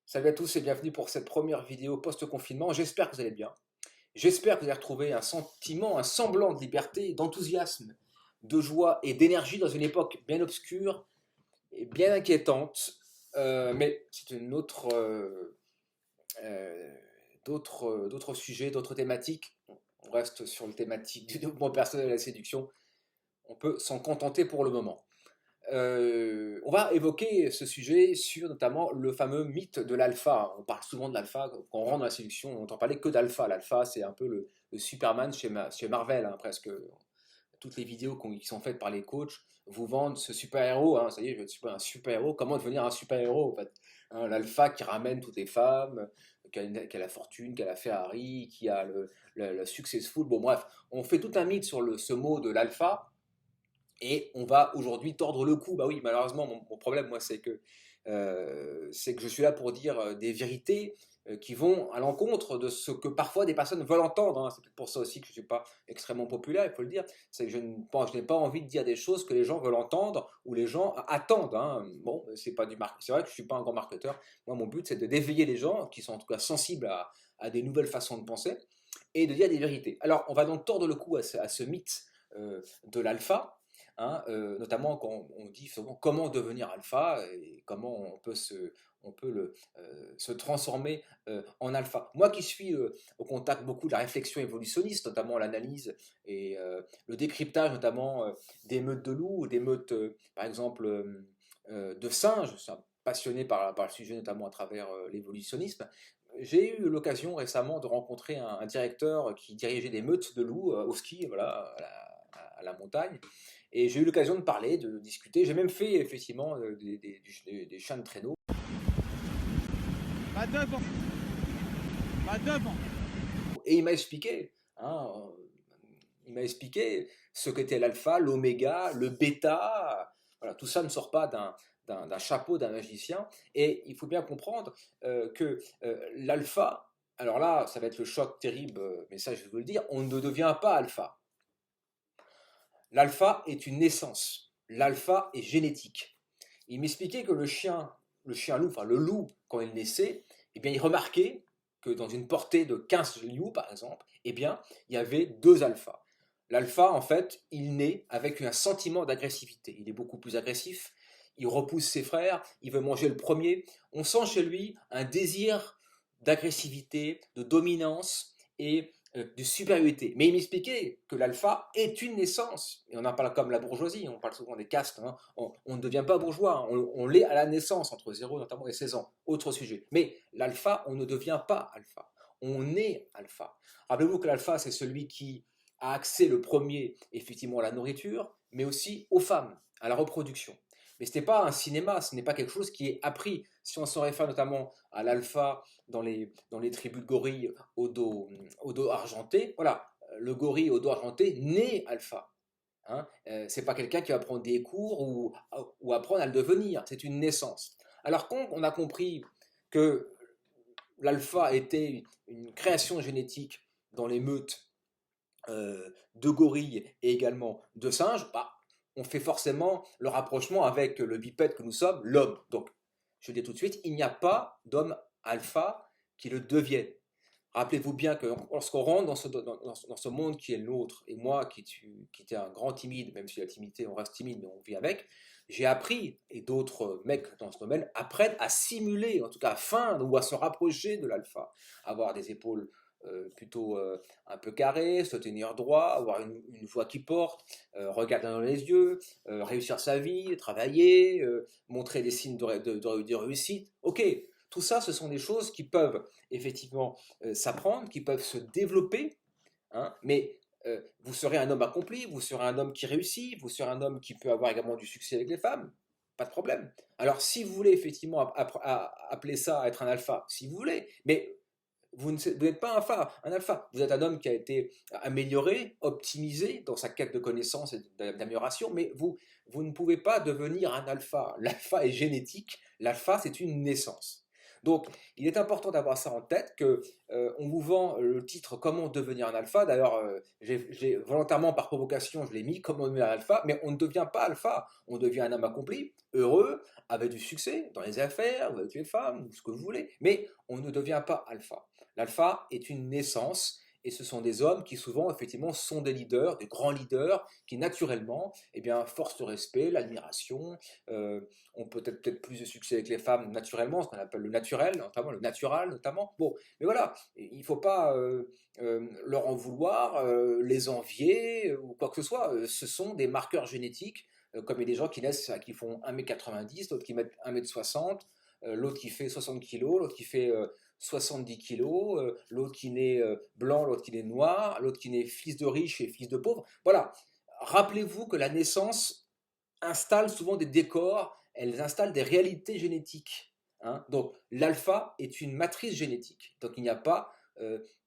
Salut à tous et bienvenue pour cette première vidéo post-confinement. J'espère que vous allez bien. J'espère que vous allez retrouver un sentiment, un semblant de liberté, d'enthousiasme, de joie et d'énergie dans une époque bien obscure et bien inquiétante. Mais c'est une autre, euh, d'autres sujets, d'autres thématiques. On reste sur le thématique du développement personnel et de la séduction. On peut s'en contenter pour le moment. On va évoquer ce sujet sur notamment le fameux mythe de l'alpha. On parle souvent de l'alpha, quand on rentre dans la séduction, on n'entend parler que d'alpha. L'alpha, c'est un peu le Superman chez Marvel, hein, presque. Toutes les vidéos qui sont faites par les coachs vous vendent ce super-héros, hein, ça y est, je veux être un super-héros, comment devenir un super-héros en fait, hein, l'alpha qui ramène toutes les femmes, qui a la fortune, qui a la Ferrari, qui a le successful, bon bref, on fait tout un mythe sur ce mot de l'alpha, et on va aujourd'hui tordre le cou. Bah oui, malheureusement, mon problème, moi, c'est que je suis là pour dire des vérités qui vont à l'encontre de ce que parfois des personnes veulent entendre, hein. C'est peut-être pour ça aussi que je ne suis pas extrêmement populaire, il faut le dire. C'est que je n'ai pas envie de dire des choses que les gens veulent entendre ou les gens attendent, hein. Bon, c'est pas du c'est vrai que je ne suis pas un grand marketeur. Moi, mon but, c'est de d'éveiller les gens qui sont en tout cas sensibles à des nouvelles façons de penser et de dire des vérités. Alors, on va donc tordre le cou à ce mythe de l'alpha, hein, notamment quand on dit souvent comment devenir alpha et comment on peut se transformer en alpha. Moi qui suis au contact beaucoup de la réflexion évolutionniste, notamment l'analyse et le décryptage notamment des meutes de loups, des meutes par exemple de singes, je suis passionné par le sujet notamment à travers l'évolutionnisme. J'ai eu l'occasion récemment de rencontrer un directeur qui dirigeait des meutes de loups au ski, voilà, à la montagne. Et j'ai eu l'occasion de parler, de discuter. J'ai même fait effectivement des chiens de traîneau. Pas devant, pas devant. Et il m'a expliqué, hein, il m'a expliqué ce qu'était l'alpha, l'oméga, le bêta. Voilà, tout ça ne sort pas d'un chapeau d'un magicien. Et il faut bien comprendre que l'alpha, alors là, ça va être le choc terrible, mais ça je vais vous le dire, on ne devient pas alpha. L'alpha est une naissance. L'alpha est génétique. Il m'expliquait que le chien loup, enfin le loup, quand il naissait, eh bien, il remarquait que dans une portée de 15 loups, par exemple, eh bien, il y avait deux alphas. L'alpha, en fait, il naît avec un sentiment d'agressivité. Il est beaucoup plus agressif, il repousse ses frères, il veut manger le premier. On sent chez lui un désir d'agressivité, de dominance et de supériorité. Mais il m'expliquait que l'alpha est une naissance. Et on en parle comme la bourgeoisie, on parle souvent des castes, hein. On ne devient pas bourgeois, hein. On l'est à la naissance, entre 0 notamment et 16 ans. Autre sujet. Mais l'alpha, on ne devient pas alpha. On est alpha. Rappelez-vous que l'alpha, c'est celui qui a accès le premier, effectivement, à la nourriture, mais aussi aux femmes, à la reproduction. Mais ce n'est pas un cinéma, ce n'est pas quelque chose qui est appris. Si on se réfère notamment à l'alpha dans les tribus de gorilles au dos argenté, voilà, le gorille au dos argenté naît alpha. Hein, c'est pas quelqu'un qui va prendre des cours ou apprendre à le devenir, c'est une naissance. Alors quand on a compris que l'alpha était une création génétique dans les meutes de gorilles et également de singes, bah, on fait forcément le rapprochement avec le bipède que nous sommes, l'homme. Donc, je le dis tout de suite, il n'y a pas d'homme alpha qui le devienne. Rappelez-vous bien que lorsqu'on rentre dans ce monde qui est le nôtre, et moi qui était un grand timide, même si la timidité, on reste timide, mais on vit avec, j'ai appris, et d'autres mecs dans ce domaine apprennent à simuler, en tout cas à feindre ou à se rapprocher de l'alpha, avoir des épaules plutôt un peu carrées, se tenir droit, avoir une voix qui porte, regarder dans les yeux, réussir sa vie, travailler, montrer des signes de réussite. Ok, tout ça, ce sont des choses qui peuvent effectivement s'apprendre, qui peuvent se développer, hein, mais vous serez un homme accompli, vous serez un homme qui réussit, vous serez un homme qui peut avoir également du succès avec les femmes, pas de problème. Alors si vous voulez effectivement appeler ça être un alpha, si vous voulez, mais vous n'êtes pas un alpha, vous êtes un homme qui a été amélioré, optimisé dans sa quête de connaissances et d'amélioration, mais vous ne pouvez pas devenir un alpha. L'alpha est génétique, l'alpha c'est une naissance. Donc, il est important d'avoir ça en tête, que on vous vend le titre Comment devenir un alpha. D'ailleurs, volontairement par provocation, je l'ai mis Comment devenir un alpha, mais on ne devient pas alpha. On devient un homme accompli, heureux, avec du succès dans les affaires, avec les femmes, ou ce que vous voulez, mais on ne devient pas alpha. L'alpha est une naissance. Et ce sont des hommes qui souvent, effectivement, sont des leaders, des grands leaders, qui naturellement, eh bien, forcent le respect, l'admiration, ont peut-être plus de succès avec les femmes naturellement, ce qu'on appelle le naturel, notamment le natural, notamment. Bon, mais voilà, il ne faut pas leur en vouloir, les envier ou quoi que ce soit. Ce sont des marqueurs génétiques, comme il y a des gens qui naissent, qui font 1,90 m, d'autres qui mettent 1,60 m, l'autre qui fait 60 kg, l'autre qui fait 70 kilos, l'autre qui naît blanc, l'autre qui naît noir, l'autre qui naît fils de riche et fils de pauvre. Voilà. Rappelez-vous que la naissance installe souvent des décors, elle installe des réalités génétiques. Hein. Donc l'alpha est une matrice génétique. Donc il n'y a pas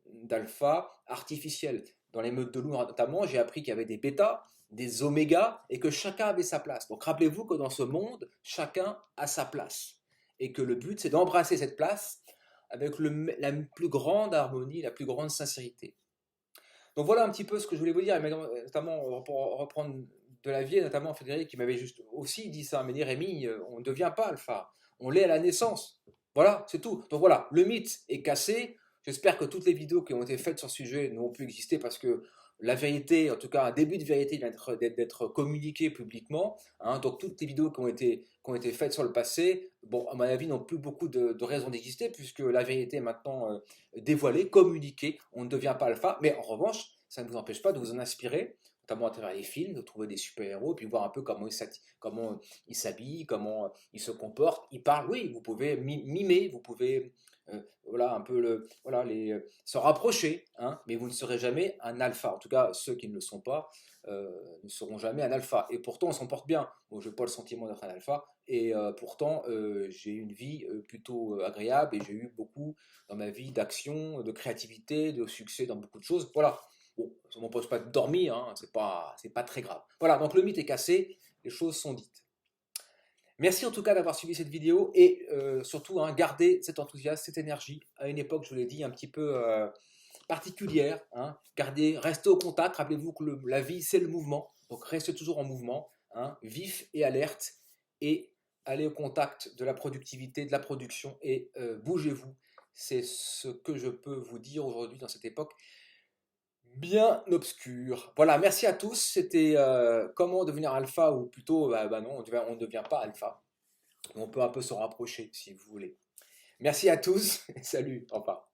d'alpha artificiel. Dans les meutes de loups notamment, j'ai appris qu'il y avait des bêtas, des omégas, et que chacun avait sa place. Donc rappelez-vous que dans ce monde, chacun a sa place. Et que le but, c'est d'embrasser cette place avec la plus grande harmonie, la plus grande sincérité. Donc voilà un petit peu ce que je voulais vous dire, notamment pour reprendre de la vie, notamment Frédéric qui m'avait juste aussi dit ça, mais dit Rémi, on ne devient pas alpha, on l'est à la naissance. Voilà, c'est tout. Donc voilà, le mythe est cassé. J'espère que toutes les vidéos qui ont été faites sur ce sujet n'ont pu exister parce que la vérité, en tout cas un début de vérité, vient d'être communiqué publiquement. Hein. Donc toutes les vidéos qui ont été faites sur le passé, bon, à mon avis, n'ont plus beaucoup de raisons d'exister puisque la vérité est maintenant dévoilée, communiquée. On ne devient pas alpha, mais en revanche, ça ne vous empêche pas de vous en inspirer, notamment à travers les films, de trouver des super-héros, puis voir un peu comment ils s'habillent, comment ils se comportent, ils parlent. Oui, vous pouvez mimer, vous pouvez voilà, un peu se rapprocher, hein, mais vous ne serez jamais un alpha. En tout cas, ceux qui ne le sont pas ne seront jamais un alpha. Et pourtant, on s'en porte bien. Bon, je n'ai pas le sentiment d'être un alpha, et pourtant, j'ai une vie plutôt agréable, et j'ai eu beaucoup dans ma vie d'action, de créativité, de succès dans beaucoup de choses. Voilà. Bon, ça ne m'empêche pas de dormir, hein, c'est pas très grave. Voilà, donc le mythe est cassé, les choses sont dites. Merci en tout cas d'avoir suivi cette vidéo et surtout hein, gardez cet enthousiasme, cette énergie à une époque, je vous l'ai dit, un petit peu particulière. Hein. Restez au contact, rappelez-vous que la vie c'est le mouvement, donc restez toujours en mouvement, hein, vif et alerte et allez au contact de la productivité, de la production et bougez-vous. C'est ce que je peux vous dire aujourd'hui dans cette époque bien obscure. Voilà, merci à tous. C'était comment devenir alpha, ou plutôt, non, on ne devient pas alpha. On peut un peu s'en rapprocher si vous voulez. Merci à tous. Salut, au revoir.